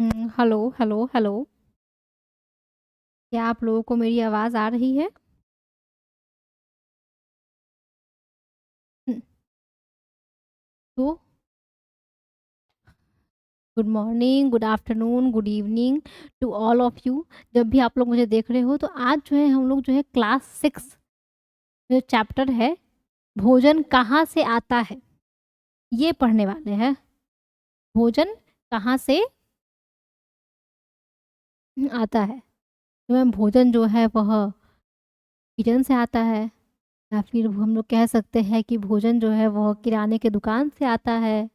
Hello hello hello. क्या आप लोगों को मेरी आवाज़ आ रही है? हम्म, तो good morning, good afternoon, good evening to all of you. जब भी आप लोग मुझे देख रहे हो तो आज जो है हम लोग जो है क्लास 6 जो चैप्टर है भोजन कहाँ से आता है ये पढ़ने वाले हैं। भोजन कहाँ से आता है? तो मैम भोजन जो है वह किचन से आता है, या फिर हम लोग कह सकते हैं कि भोजन जो है वह किराने के दुकान से आता है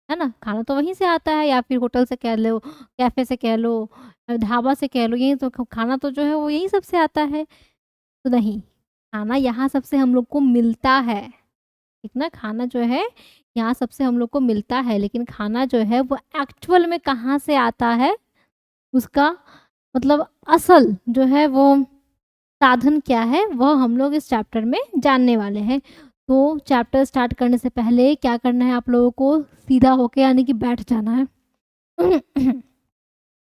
ना? खाना तो वहीं से आता है, या फिर होटल से कह लो, कैफ़े से कह लो, ढाबा से कह लो, यही तो खाना तो जो है वो यहीं सब से आता है। तो नहीं, खाना यहाँ सबसे हम लोग को मिलता है, ठीक ना? खाना जो है यहाँ सबसे हम लोग को मिलता है, लेकिन खाना जो है वो एक्चुअल में कहाँ से आता है, उसका मतलब असल जो है वो साधन क्या है वह हम लोग इस चैप्टर में जानने वाले हैं। तो चैप्टर स्टार्ट करने से पहले क्या करना है, आप लोगों को सीधा होके यानी कि बैठ जाना है।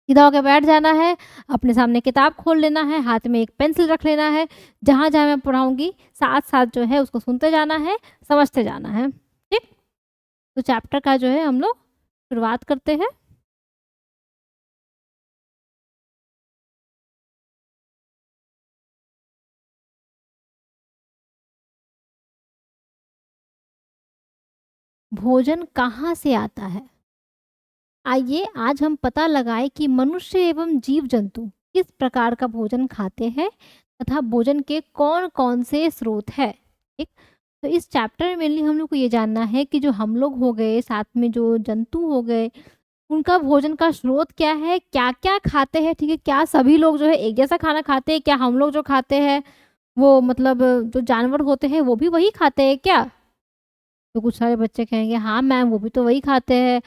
सीधा होकर बैठ जाना है, अपने सामने किताब खोल लेना है, हाथ में एक पेंसिल रख लेना है। जहाँ जहाँ मैं पढ़ाऊंगी साथ साथ जो है उसको सुनते जाना है, समझते जाना है, ठीक? तो चैप्टर का जो है हम लोग शुरुआत करते हैं। भोजन कहाँ से आता है? आइए आज हम पता लगाएं कि मनुष्य एवं जीव जंतु किस प्रकार का भोजन खाते हैं तथा भोजन के कौन कौन से स्रोत है। ठीक, तो इस चैप्टर में मेनली हम लोग को ये जानना है कि जो हम लोग हो गए, साथ में जो जंतु हो गए, उनका भोजन का स्रोत क्या है, क्या क्या खाते हैं। ठीक है, क्या सभी लोग जो है एक जैसा खाना खाते हैं? क्या हम लोग जो खाते हैं वो मतलब जो जानवर होते हैं वो भी वही खाते हैं क्या? तो कुछ सारे बच्चे कहेंगे हाँ मैम वो भी तो वही खाते हैं,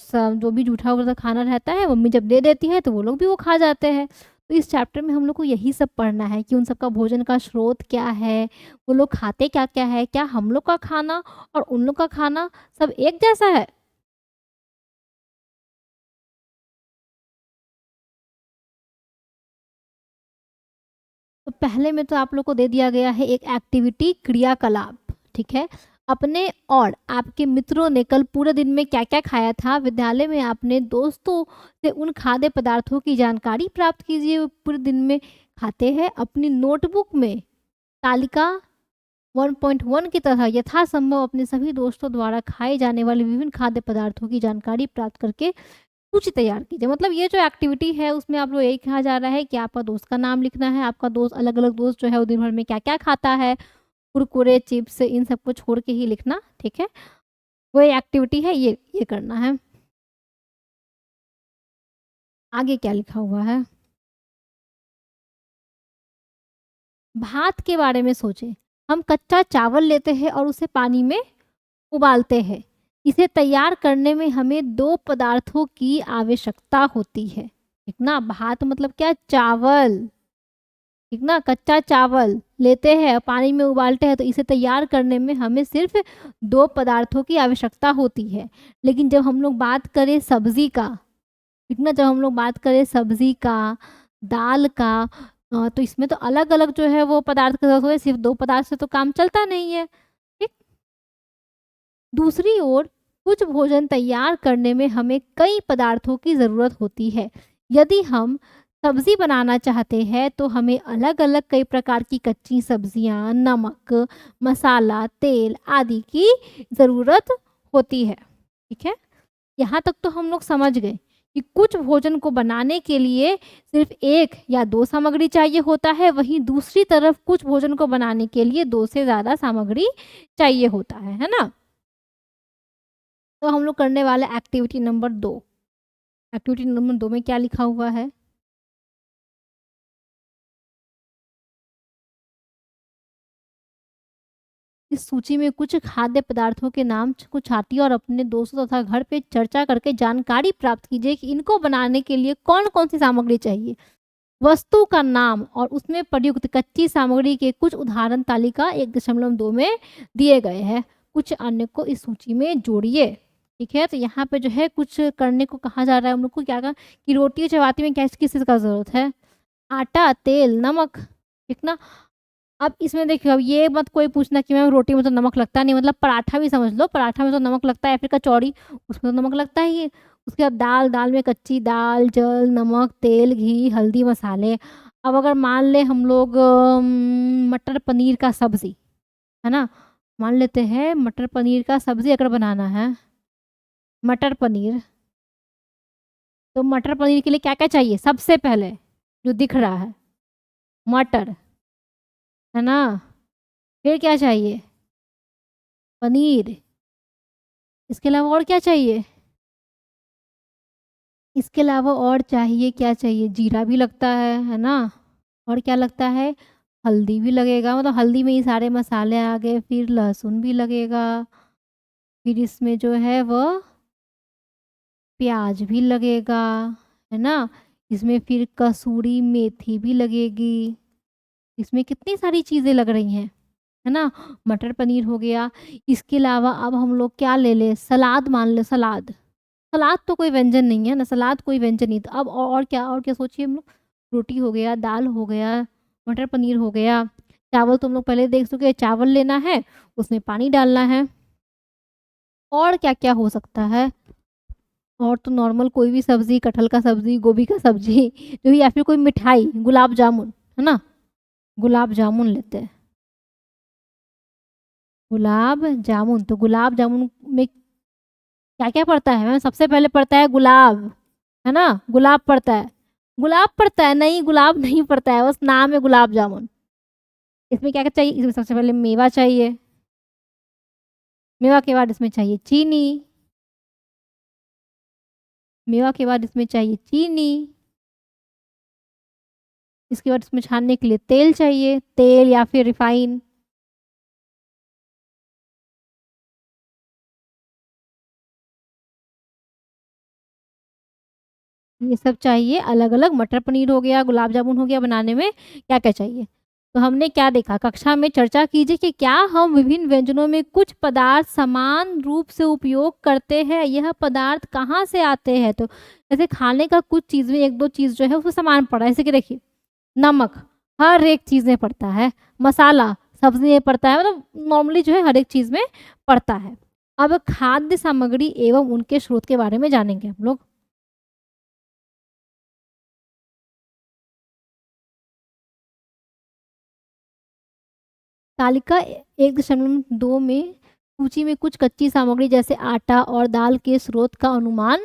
सब जो भी जूठा वूठा खाना रहता है मम्मी जब दे देती है तो वो लोग भी वो खा जाते हैं। तो इस चैप्टर में हम लोग को यही सब पढ़ना है कि उन सबका भोजन का स्रोत क्या है, वो लोग खाते क्या क्या है, क्या हम लोग का खाना और उन लोग का खाना सब एक जैसा है। तो पहले में तो आप लोग को दे दिया गया है एक एक्टिविटी, क्रियाकलाप। ठीक है, अपने और आपके मित्रों ने कल पूरे दिन में क्या क्या खाया था, विद्यालय में आपने दोस्तों से उन खाद्य पदार्थों की जानकारी प्राप्त कीजिए वो पूरे दिन में खाते हैं। अपनी नोटबुक में तालिका 1.1 की तरह यथासंभव अपने सभी दोस्तों द्वारा खाए जाने वाले विभिन्न खाद्य पदार्थों की जानकारी प्राप्त करके सूची तैयार कीजिए। मतलब ये जो एक्टिविटी है उसमें आप लोग यही कहा जा रहा है कि आपका दोस्त का नाम लिखना है, आपका दोस्त अलग अलग दोस्त जो है वो दिन भर में क्या क्या खाता है, कुरकुरे चिप्स इन सबको छोड़ के ही लिखना। ठीक है, वो एक्टिविटी है, ये करना है। आगे क्या लिखा हुआ है? भात के बारे में सोचें। हम कच्चा चावल लेते हैं और उसे पानी में उबालते हैं। इसे तैयार करने में हमें दो पदार्थों की आवश्यकता होती है, ठीक ना? भात मतलब क्या? चावल, ठीक ना? कच्चा चावल लेते हैं, पानी में उबालते हैं, तो इसे तैयार करने में हमें सिर्फ दो पदार्थों की आवश्यकता होती है। लेकिन जब हम लोग बात करें सब्जी का, ठीक ना, जब हम लोग बात करें सब्जी का, दाल का, तो इसमें तो अलग अलग जो है वो पदार्थ की जरूरत है, सिर्फ दो पदार्थ से तो काम चलता नहीं है। ठीक, दूसरी ओर कुछ भोजन तैयार करने में हमें कई पदार्थों की ज़रूरत होती है। यदि हम सब्जी बनाना चाहते हैं तो हमें अलग अलग कई प्रकार की कच्ची सब्जियां, नमक, मसाला, तेल आदि की ज़रूरत होती है। ठीक है, यहाँ तक तो हम लोग समझ गए कि कुछ भोजन को बनाने के लिए सिर्फ एक या दो सामग्री चाहिए होता है, वहीं दूसरी तरफ कुछ भोजन को बनाने के लिए दो से ज़्यादा सामग्री चाहिए होता है ना? तो हम लोग करने वाले एक्टिविटी नंबर 2। एक्टिविटी नंबर 2 में क्या लिखा हुआ है? इस सूची में कुछ खाद्य पदार्थों के नाम को छाटिए और अपने दोस्तों तथा घर पे चर्चा करके जानकारी प्राप्त कीजिए कि इनको बनाने के लिए कौन कौन सी सामग्री चाहिए। वस्तु का नाम और उसमें प्रयुक्त कच्ची सामग्री के कुछ उदाहरण तालिका 1.2 में दिए गए हैं। कुछ अन्य को इस सूची में जोड़िए। ठीक है, तो यहाँ पे जो है कुछ करने को कहा जा रहा है हम लोग को, क्या कहा कि रोटी और चपाती में क्या किस चीज़ का ज़रूरत है? आटा, तेल, नमक, ठीक ना? अब इसमें देखिए, अब ये मत कोई पूछना कि मैम रोटी में तो नमक लगता नहीं, मतलब पराठा भी समझ लो, पराठा में तो नमक लगता है, या फिर कचौड़ी, उसमें तो नमक लगता ही है। उसके बाद दाल, दाल में कच्ची दाल, जल, नमक, तेल, घी, हल्दी, मसाले। अब अगर मान ले हम लोग मटर पनीर का सब्जी, है ना? मान लेते हैं मटर पनीर का सब्जी अगर बनाना है, मटर पनीर, तो मटर पनीर के लिए क्या-क्या चाहिए? सबसे पहले जो दिख रहा है, मटर, है ना? फिर क्या चाहिए? पनीर। इसके अलावा और क्या चाहिए? इसके अलावा और चाहिए क्या चाहिए? जीरा भी लगता है ना? और क्या लगता है? हल्दी भी लगेगा, मतलब हल्दी में ही सारे मसाले आ गए, फिर लहसुन भी लगेगा, फिर इसमें जो है वो प्याज भी लगेगा, है ना? इसमें फिर कसूरी मेथी भी लगेगी। इसमें कितनी सारी चीज़ें लग रही हैं, है ना? मटर पनीर हो गया। इसके अलावा अब हम लोग क्या ले लें? सलाद मान लें, सलाद। सलाद तो कोई व्यंजन नहीं है ना, सलाद कोई व्यंजन नहीं। तो अब और क्या सोचिए हम लोग? रोटी हो गया, दाल हो गया, मटर पनीर हो गया, चावल तो हम लोग पहले देख चुके हैं, चावल लेना है, उसमें पानी डालना है। और क्या-क्या हो सकता है? और तो नॉर्मल कोई भी सब्ज़ी, कटहल का सब्ज़ी, गोभी का सब्ज़ी जो, या फिर कोई मिठाई, गुलाब जामुन, है ना? गुलाब जामुन लेते हैं। गुलाब जामुन, तो गुलाब जामुन में क्या-क्या पड़ता है मैम? सबसे पहले पड़ता है गुलाब, है ना? गुलाब पड़ता है। गुलाब पड़ता है? नहीं, गुलाब नहीं पड़ता है, बस नाम है गुलाब जामुन। इसमें क्या-क्या चाहिए? इसमें सबसे पहले मेवा चाहिए, मेवा के बाद इसमें चाहिए चीनी, मेवा के बाद इसमें चाहिए चीनी, इसके बाद इसमें छानने के लिए तेल चाहिए, तेल या फिर रिफाइन। ये सब चाहिए अलग-अलग। मटर पनीर हो गया, गुलाब जामुन हो गया, बनाने में क्या-क्या चाहिए। तो हमने क्या देखा, कक्षा में चर्चा कीजिए कि क्या हम विभिन्न व्यंजनों में कुछ पदार्थ समान रूप से उपयोग करते हैं, यह पदार्थ कहाँ से आते हैं? तो जैसे खाने का कुछ चीज़ में 1-2 चीज़ जो है उसमें समान पड़ा है, जैसे कि देखिए नमक हर एक चीज़ में पड़ता है, मसाला सब्ज़ी में पड़ता है, मतलब नॉर्मली जो है हर एक चीज़ में पड़ता है। अब खाद्य सामग्री एवं उनके स्रोत के बारे में जानेंगे हम लोग। तालिका 1.2 में सूची में कुछ कच्ची सामग्री जैसे आटा और दाल के स्रोत का अनुमान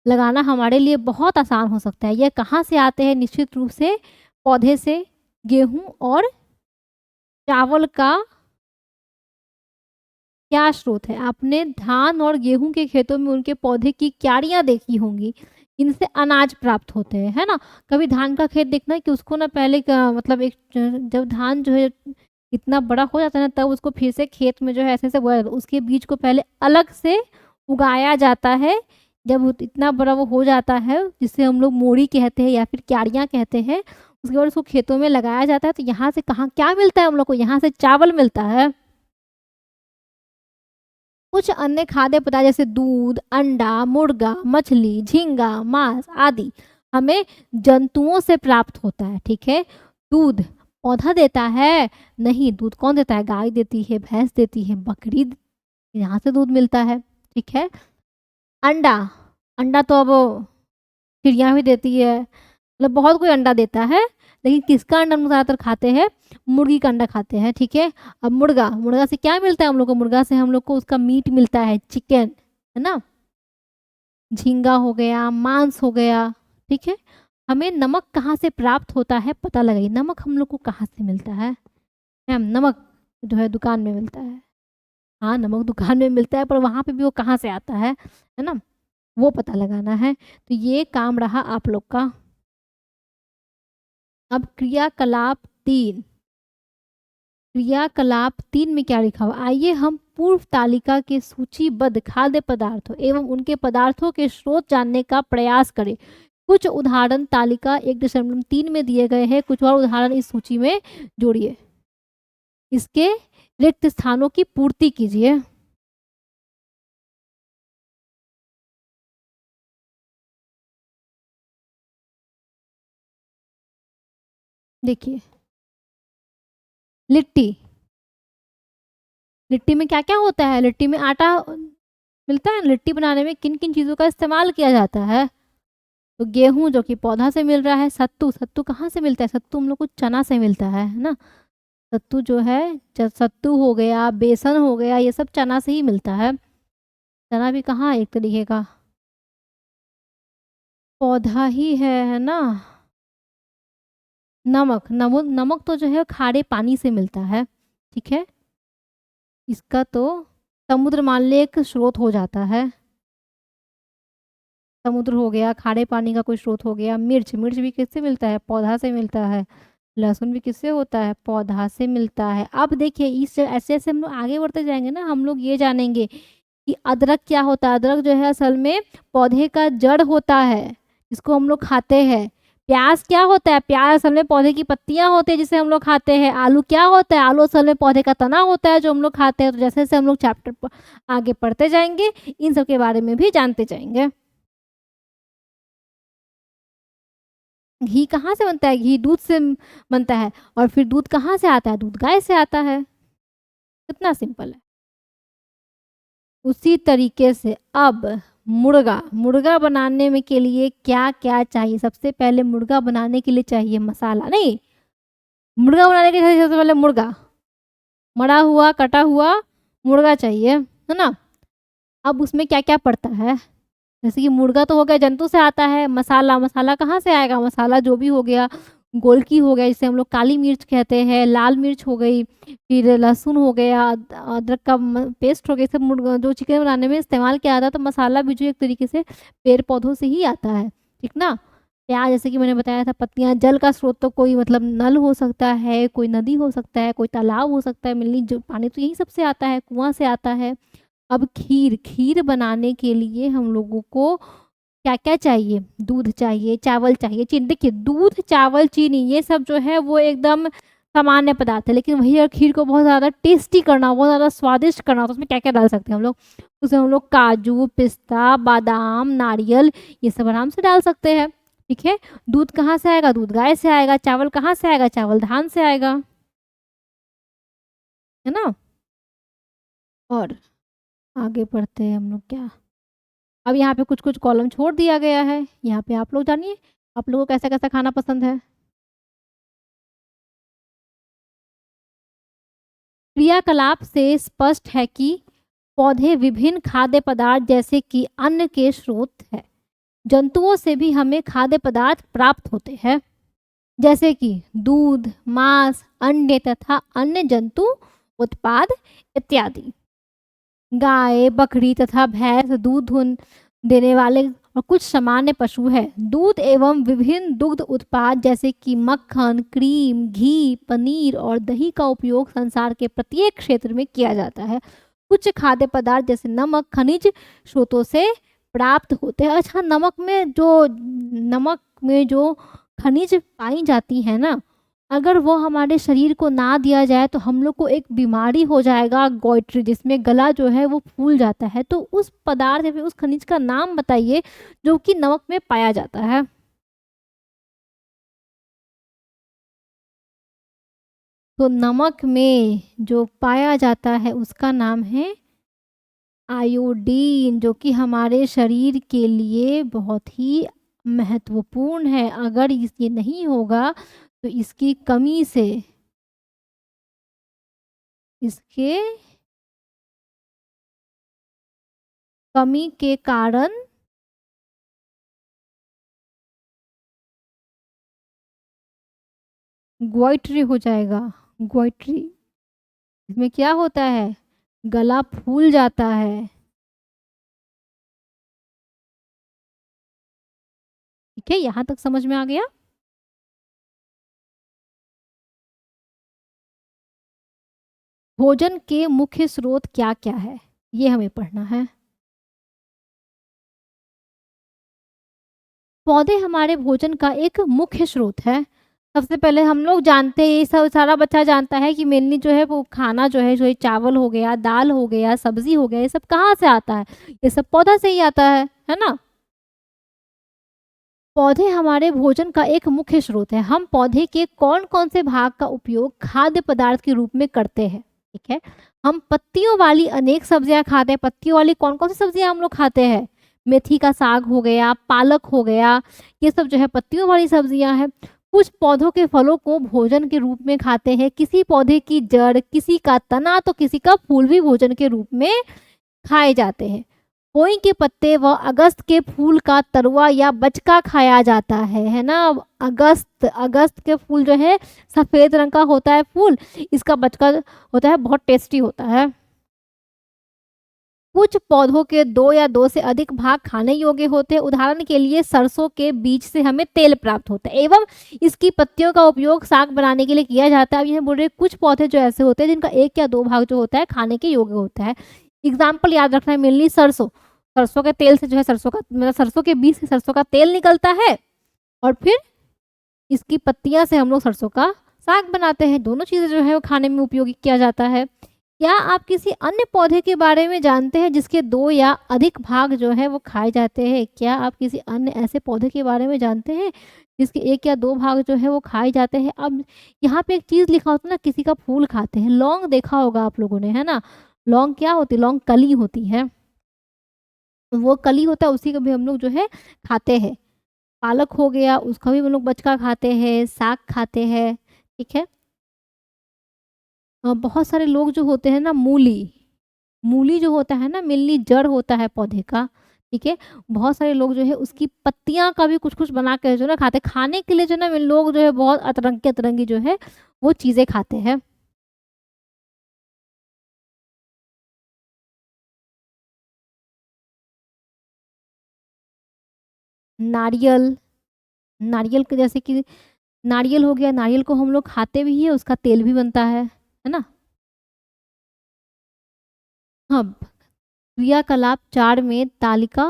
लगाना हमारे लिए बहुत आसान हो सकता है। यह कहाँ से आते हैं? निश्चित रूप से पौधे से, गेहूँ और चावल का क्या स्रोत है? आपने धान और गेहूँ के खेतों में उनके पौधे की क्यारियाँ देखी होंगी। इनसे अनाज प्राप्त होते हैं, है ना? कभी धान का खेत देखना कि उसको ना पहले का मतलब एक जब धान जो है इतना बड़ा हो जाता है ना, तब उसको फिर से खेत में जो है ऐसे-ऐसे बोया जाता है। उसके बीज को पहले अलग से उगाया जाता है। जब वो इतना बड़ा वो हो जाता है, जिसे हम लोग मोड़ी कहते हैं या फिर क्यारियाँ कहते हैं, उसके बाद उसको खेतों में लगाया जाता है। तो यहाँ से कहाँ क्या मिलता है हम लोग को? यहाँ से चावल मिलता है। कुछ अन्य खाद्य पदार्थ जैसे दूध, अंडा, मुर्गा, मछली, झींगा, मांस आदि हमें जंतुओं से प्राप्त होता है, ठीक है? दूध पौधा देता है? नहीं, दूध कौन देता है? गाय देती है, भैंस देती है, बकरी यहाँ से दूध मिलता है, ठीक है? अंडा, अंडा तो अब चिड़िया भी देती है, मतलब बहुत कोई अंडा देता है, लेकिन किसका अंडा हम लोग ज़्यादातर खाते हैं? मुर्गी का अंडा खाते हैं, ठीक है? अब मुर्गा, मुर्गा से क्या मिलता है हम लोग को? मुर्गा से हम लोग को उसका मीट मिलता है, चिकन, है ना? झींगा हो गया, मांस हो गया, ठीक है? हमें नमक कहाँ से प्राप्त होता है पता लगाइए। नमक हम लोग को कहाँ से मिलता है? मैम नमक जो है दुकान में मिलता है। हाँ, नमक दुकान में मिलता है, पर वहाँ पे भी वो कहाँ से आता है ना? वो पता लगाना है। तो ये काम रहा आप लोग का। अब क्रियाकलाप 3, क्रियाकलाप 3 में क्या लिखा हुआ? आइए हम पूर्व तालिका के सूचीबद्ध खाद्य पदार्थों एवं उनके पदार्थों के स्रोत जानने का प्रयास करें। कुछ उदाहरण तालिका 1.3 में दिए गए हैं, कुछ और उदाहरण इस सूची में जोड़िए। इसके रिक्त स्थानों की पूर्ति कीजिए। देखिए, लिट्टी, लिट्टी में क्या-क्या होता है? लिट्टी में आटा मिलता है। लिट्टी बनाने में किन-किन चीज़ों का इस्तेमाल किया जाता है? तो गेहूँ जो कि पौधा से मिल रहा है, सत्तू, सत्तू कहाँ से मिलता है? सत्तू हम लोग को चना से मिलता है ना? सत्तू जो है सत्तू हो गया, बेसन हो गया, ये सब चना से ही मिलता है। चना भी कहाँ एक तरीके का पौधा ही है ना? नमक, नमक तो जो है खारे पानी से मिलता है, ठीक है? इसका तो समुद्र मान ले एक स्रोत हो जाता है। समुद्र हो गया, खारे पानी का कोई स्रोत हो गया। मिर्च, मिर्च भी किससे मिलता है? पौधा से मिलता है। लहसुन भी किससे होता है? पौधा से मिलता है। अब देखिए इस ऐसे-ऐसे हम लोग आगे बढ़ते जाएँगे ना, हम लोग ये जानेंगे कि अदरक क्या होता है। अदरक जो है असल में पौधे का जड़ होता है, जिसको हम लोग खाते हैं। प्याज़ क्या होता है? प्याज़ असल में पौधे की पत्तियाँ होती हैं, जिसे हम लोग खाते हैं। आलू क्या होता है? आलू असल में पौधे का तना होता है, जो हम लोग खाते हैं। तो जैसे-जैसे हम लोग चैप्टर आगे पढ़ते जाएँगे, इन सब के बारे में भी जानते जाएँगे। घी कहाँ से बनता है? घी दूध से बनता है। और फिर दूध कहाँ से आता है? दूध गाय से आता है। कितना सिंपल है। उसी तरीके से अब मुर्गा, मुर्गा बनाने में के लिए क्या-क्या चाहिए? सबसे पहले मुर्गा बनाने के लिए चाहिए मसाला, नहीं, मुर्गा बनाने के लिए सबसे पहले मुर्गा, मरा हुआ, कटा हुआ मुर्गा चाहिए, है ना? अब उसमें क्या-क्या पड़ता है? जैसे कि मुर्गा तो हो गया, जंतु से आता है। मसाला, मसाला कहाँ से आएगा? मसाला जो भी हो गया, गोलकी हो गया जिसे हम लोग काली मिर्च कहते हैं, लाल मिर्च हो गई, फिर लहसुन हो गया, अदरक का पेस्ट हो गया, सब मुर्गा जो चिकन बनाने में इस्तेमाल किया जाता है। तो मसाला भी जो एक तरीके से पेड़ पौधों से ही आता है, ठीक ना? प्याज जैसे कि मैंने बताया था, पत्तियां, जल का स्रोत तो कोई मतलब नल हो सकता है, कोई नदी हो सकता है, कोई तालाब हो सकता है, मिलनी जो पानी तो यही सबसे आता है, कुआं से आता है। अब खीर, खीर बनाने के लिए हम लोगों को क्या-क्या चाहिए? दूध चाहिए, चावल चाहिए, चीनी। देखिए दूध, चावल, चीनी ये सब जो है वो एकदम सामान्य पदार्थ है, लेकिन वही अगर खीर को बहुत ज़्यादा टेस्टी करना हो, बहुत ज़्यादा स्वादिष्ट करना हो, तो उसमें क्या-क्या डाल सकते हैं हम लोग? उसमें हम लोग काजू, पिस्ता, बादाम, नारियल ये सब आराम से डाल सकते हैं, ठीक है? दूध कहाँ से आएगा? दूध गाय से आएगा। चावल कहाँ से आएगा? चावल धान से आएगा, है ना? और आगे बढ़ते हैं हम लोग क्या? अब यहाँ पे कुछ-कुछ कॉलम छोड़ दिया गया है। यहाँ पे आप लोग जानिए, आप लोगों को कैसा-कैसा खाना पसंद है? क्रियाकलाप से स्पष्ट है कि पौधे विभिन्न खाद्य पदार्थ जैसे कि अन्न के स्रोत हैं। जंतुओं से भी हमें खाद्य पदार्थ प्राप्त होते हैं, जैसे कि दूध, मांस, अंडे तथा अन्य जंतु उत्पाद इत्यादि। गाय, बकरी तथा भैंस देने वाले और कुछ सामान्य पशु हैं। दूध एवं विभिन्न दुग्ध उत्पाद जैसे कि मक्खन, क्रीम, घी, पनीर और दही का उपयोग संसार के प्रत्येक क्षेत्र में किया जाता है। कुछ खाद्य पदार्थ जैसे नमक खनिज स्रोतों से प्राप्त होते हैं। अच्छा, नमक में जो खनिज पाई जाती है ना, अगर वो हमारे शरीर को ना दिया जाए तो हम लोग को एक बीमारी हो जाएगा, गॉइट्री, जिसमें गला जो है वो फूल जाता है। तो उस पदार्थ या फिर उस खनिज का नाम बताइए जो कि नमक में पाया जाता है। तो नमक में जो पाया जाता है उसका नाम है आयोडीन, जो कि हमारे शरीर के लिए बहुत ही महत्वपूर्ण है। अगर ये नहीं होगा तो इसकी कमी से, इसके कमी के कारण ग्वाइट्री हो जाएगा। ग्वाइट्री, इसमें क्या होता है? गला फूल जाता है। ठीक है, यहाँ तक समझ में आ गया? भोजन के मुख्य स्रोत क्या-क्या है? ये हमें पढ़ना है। पौधे हमारे भोजन का एक मुख्य स्रोत है। सबसे पहले हम लोग जानते हैं, ये सब सारा बच्चा जानता है कि मेनली जो है वो खाना जो है चावल हो गया, दाल हो गया, सब्जी हो गया, ये सब कहाँ से आता है? ये सब पौधा से ही आता है ना? पौधे हमारे भोजन का एक मुख्य स्रोत है। हम पौधे के कौन-कौन से भाग का उपयोग खाद्य पदार्थ के रूप में करते हैं? ठीक है। हम पत्तियों वाली अनेक सब्जियाँ खाते हैं। पत्तियों वाली कौन-कौन सी सब्जियाँ हम लोग खाते हैं? मेथी का साग हो गया, पालक हो गया, ये सब जो है पत्तियों वाली सब्जियाँ हैं। कुछ पौधों के फलों को भोजन के रूप में खाते हैं। किसी पौधे की जड़, किसी का तना तो किसी का फूल भी भोजन के रूप में खाए जाते हैं। पोई के पत्ते व अगस्त के फूल का तरुआ या बचका खाया जाता है ना? अगस्त अगस्त के फूल जो है सफ़ेद रंग का होता है फूल, इसका बचका होता है बहुत टेस्टी होता है। कुछ पौधों के 2 या 2 से अधिक भाग खाने योग्य होते हैं। उदाहरण के लिए सरसों के बीज से हमें तेल प्राप्त होता है एवं इसकी पत्तियों का उपयोग साग बनाने के लिए किया जाता है। अब यह बोल रहे कुछ पौधे जो ऐसे होते हैं जिनका 1 या 2 भाग जो होता है खाने के योग्य होता है। एग्जाम्पल याद रखना है, मेनली सरसों। सरसों के तेल से जो है सरसों का मतलब सरसों के बीज से सरसों का तेल निकलता है और फिर इसकी पत्तियां से हम लोग सरसों का साग बनाते हैं। दोनों चीज़ें जो है वो खाने में उपयोगी किया जाता है। क्या आप किसी अन्य पौधे के बारे में जानते हैं जिसके 2 या अधिक भाग जो है वो खाए जाते हैं? क्या आप किसी अन्य ऐसे पौधे के बारे में जानते हैं जिसके 1 या 2 भाग जो है वो खाए जाते हैं? अब यहाँ पे एक चीज़ लिखा होता है ना, किसी का फूल खाते हैं। लौंग देखा होगा आप लोगों ने, है ना? लौंग क्या होती है? लौंग कली होती है। वो कली होता है उसी को भी हम लोग जो है खाते हैं। पालक हो गया उसका भी हम लोग बचका खाते हैं, साग खाते हैं, ठीक है। बहुत सारे लोग जो होते हैं ना, मूली, मूली जो होता है ना, मेनली जड़ होता है पौधे का, ठीक है। बहुत सारे लोग जो है उसकी पत्तियाँ का भी कुछ-कुछ बना के जो है ना खाते हैं। खाने के लिए जो है ना लोग जो है बहुत अतरंगी-अतरंगी जो है वो चीज़ें खाते हैं। नारियल, नारियल के जैसे कि नारियल हो गया, नारियल को हम लोग खाते भी हैं, उसका तेल भी बनता है ना? हाँ, क्रियाकलाप 4 में तालिका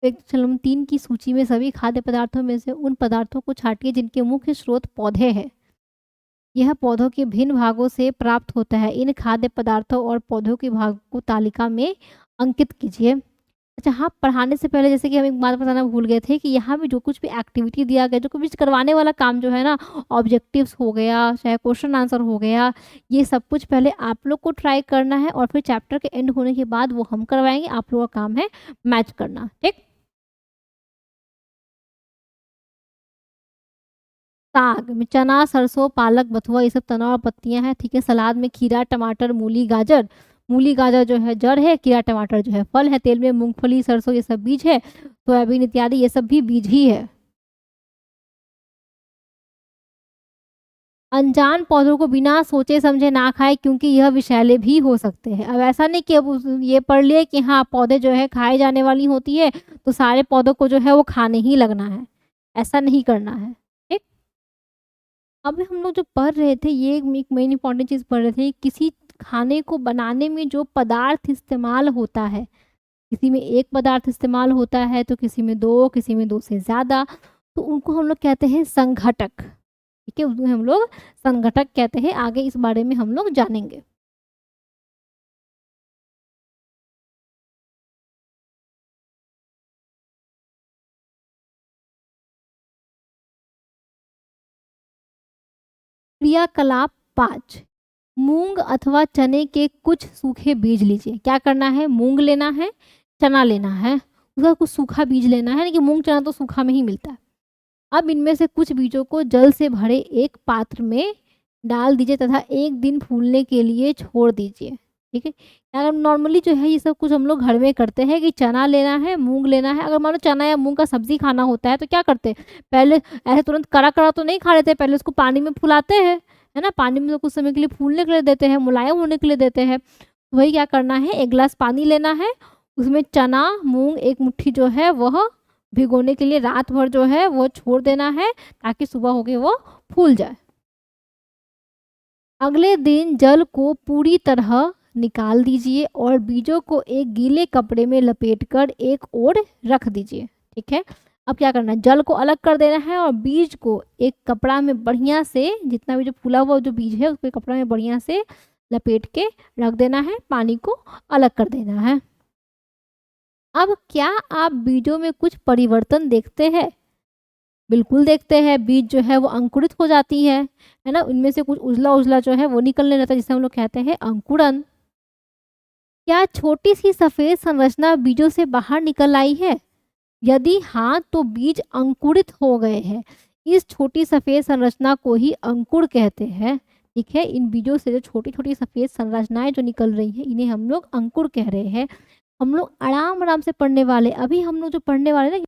एक चलन 3 की सूची में सभी खाद्य पदार्थों में से उन पदार्थों को छाँटिए जिनके मुख्य स्रोत पौधे हैं। यह पौधों के भिन्न भागों से प्राप्त होता है। इन खाद्य पदार्थों और पौधों के भाग को तालिका में अंकित कीजिए। अच्छा हाँ, पढ़ाने से पहले जैसे कि हम एक बात बताना भूल गए थे कि यहाँ भी जो कुछ भी एक्टिविटी दिया गया, जो कुछ भी करवाने वाला काम जो है ना, ऑब्जेक्टिव्स हो गया, चाहे क्वेश्चन आंसर हो गया, ये सब कुछ पहले आप लोग को ट्राई करना है और फिर चैप्टर के एंड होने के बाद वो हम करवाएँगे। आप लोगों का काम है मैच करना, ठीक? साग में चना, सरसों, पालक, बथुआ ये सब तना और पत्तियाँ हैं, ठीक है। सलाद में खीरा, टमाटर, मूली, गाजर। मूली, गाजर जो है जड़ है, खीरा, टमाटर जो है फल है। तेल में मूँगफली, सरसों ये सब बीज है। सोयाबीन इत्यादि ये सब भी बीज ही है। अनजान पौधों को बिना सोचे समझे ना खाएँ क्योंकि यह विषैले भी हो सकते हैं। अब ऐसा नहीं कि अब उस ये पढ़ लिए कि हाँ, पौधे जो है खाए जाने वाली होती है, तो सारे पौधों को जो है वो खाने ही लगना है। ऐसा नहीं करना है, ठीक? अभी हम लोग जो पढ़ रहे थे ये एक मेन इम्पॉर्टेंट चीज़ पढ़ रहे थे, किसी खाने को बनाने में जो पदार्थ इस्तेमाल होता है, किसी में 1 पदार्थ इस्तेमाल होता है तो किसी में 2, किसी में 2 से ज़्यादा, तो उनको हम लोग कहते हैं संघटक, ठीक है? उसमें हम लोग संघटक कहते हैं। आगे इस बारे में हम लोग जानेंगे। क्रियाकलाप 5, मूंग अथवा चने के कुछ सूखे बीज लीजिए। क्या करना है? मूंग लेना है, चना लेना है, उसका कुछ सूखा बीज लेना है, यानी कि मूंग चना तो सूखा में ही मिलता है। अब इनमें से कुछ बीजों को जल से भरे एक पात्र में डाल दीजिए तथा 1 दिन फूलने के लिए छोड़ दीजिए, ठीक है। अगर नॉर्मली जो है ये सब कुछ हम लोग घर में करते हैं कि चना लेना है, मूंग लेना है। अगर मान लो चना या मूंग का सब्जी खाना होता है तो क्या करते हैं, पहले ऐसे तुरंत कड़ा कड़ा तो नहीं खा लेते, पहले उसको पानी में फुलाते हैं, है ना। पानी में तो कुछ समय के लिए फूलने के लिए देते हैं, मुलायम होने के लिए देते हैं। वही क्या करना है, 1 गिलास पानी लेना है, उसमें चना मूंग 1 मुट्ठी जो है वह भिगोने के लिए रात भर जो है वो छोड़ देना है ताकि सुबह होके वो फूल जाए। अगले दिन जल को पूरी तरह निकाल दीजिए और बीजों को एक गीले कपड़े में लपेटकर एक ओर रख दीजिए, ठीक है। अब क्या करना है, जल को अलग कर देना है और बीज को एक कपड़ा में बढ़िया से, जितना भी जो फूला हुआ जो बीज है उसको कपड़ा में बढ़िया से लपेट के रख देना है, पानी को अलग कर देना है। अब क्या आप बीजों में कुछ परिवर्तन देखते हैं? बिल्कुल देखते हैं, बीज जो है वो अंकुरित हो जाती है ना? उनमें से कुछ उजला-उजला जो है वो निकलने लगता है जिसे हम लोग कहते हैं अंकुरन। क्या छोटी-सी सफ़ेद संरचना बीजों से बाहर निकल आई है? यदि हाँ, तो बीज अंकुरित हो गए हैं। इस छोटी सफ़ेद संरचना को ही अंकुर कहते हैं, ठीक है? इन बीजों से जो छोटी-छोटी सफ़ेद संरचनाएँ जो निकल रही हैं, इन्हें हम लोग अंकुर कह रहे हैं। हम लोग आराम-आराम से पढ़ने वाले, अभी हम लोग जो पढ़ने वाले ना